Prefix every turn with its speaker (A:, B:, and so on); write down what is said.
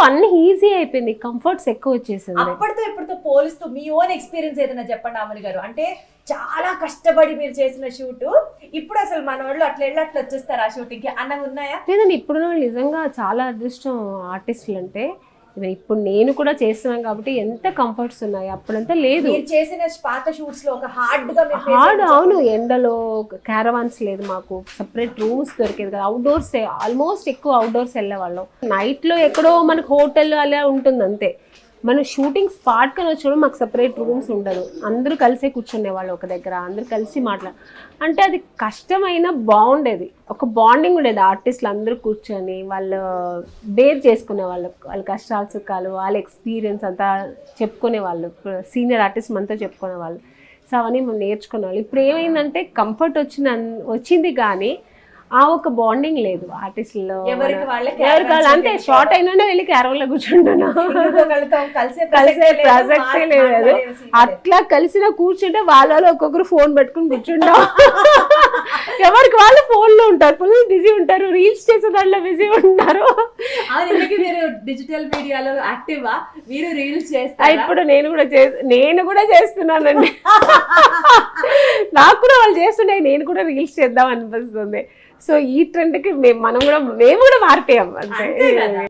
A: అన్ని ఈజీ అయిపోయింది, కంఫర్ట్స్ ఎక్కువ వచ్చేసింది.
B: అప్పటితో ఇప్పటితో పోలిస్తూ మీ ఓన్ ఎక్స్పీరియన్స్ ఏదైనా చెప్పండి ఆమని గారు. అంటే చాలా కష్టపడి మీరు చేసిన షూట్ ఇప్పుడు అసలు మన వాళ్ళు అట్లా వెళ్ళి అట్లా వచ్చేస్తారు ఆ షూటింగ్ కి అన్నవి ఉన్నాయా?
A: లేదండి, ఇప్పుడు నిజంగా చాలా అదృష్టం ఆర్టిస్టులు అంటే. ఇప్పుడు నేను కూడా చేస్తున్నాను కాబట్టి ఎంత కంఫర్ట్స్ ఉన్నాయి, అప్పుడంతా లేదు.
B: మీరు చేసిన పాత షూట్స్ లో ఒక హార్డ్ గా
A: అవును, ఎండలో క్యారవాన్స్ లేదు, మాకు సపరేట్ రూమ్స్ దొరికేది కదా, అవుట్డోర్స్ ఆల్మోస్ట్ ఎక్కువ అవుట్డోర్స్ వెళ్ళేవాళ్ళం. నైట్ లో ఎక్కడో మనకు హోటల్ అలా ఉంటుంది అంతే. మనం షూటింగ్ స్పాట్ కానీ వచ్చినప్పుడు మాకు సపరేట్ రూమ్స్ ఉండదు, అందరూ కలిసే కూర్చునేవాళ్ళు ఒక దగ్గర, అందరూ కలిసి అంటే అది కష్టమైన బాగుండేది, ఒక బాండింగ్ ఉండేది. ఆర్టిస్టులు అందరూ కూర్చొని వాళ్ళు బేర్ చేసుకునే వాళ్ళు, వాళ్ళ కష్టాలు సుఖాలు, వాళ్ళ ఎక్స్పీరియన్స్ అంతా చెప్పుకునే వాళ్ళు, సీనియర్ ఆర్టిస్ట్ మనతో చెప్పుకునే వాళ్ళు. సో అవన్నీ మనం నేర్చుకునే వాళ్ళు. ఇప్పుడు ఏమైందంటే కంఫర్ట్ వచ్చింది కానీ ఆ ఒక బాండింగ్ లేదు ఆర్టిస్టులో.
B: ఎవరికి
A: అంతే, షార్ట్ అయినా వెళ్ళి క్యారవన్లో కూర్చుంటున్నా,
B: కలిసే
A: ప్రసక్తే లేదు. అట్లా కలిసిన కూర్చుంటే వాళ్ళలో ఒక్కొక్కరు ఫోన్ పెట్టుకుని కూర్చుంటాం. ఎవరికి వాళ్ళు ఫోన్ లో ఉంటారు, ఫుల్ బిజీ ఉంటారు, రీల్స్ చేసే దాంట్లో బిజీ ఉంటారు.
B: మీరు డిజిటల్ మీడియాలో యాక్టివా? మీరు రీల్స్ చేస్తారా?
A: ఇప్పుడు నేను కూడా చేస్తున్నానండి. నాకు కూడా వాళ్ళు చేస్తుండే, నేను కూడా రీల్స్ చేద్దాం అనిపిస్తుంది. సో ఈ ట్రెండ్కి మేము కూడా మారిపోయాం అంతే.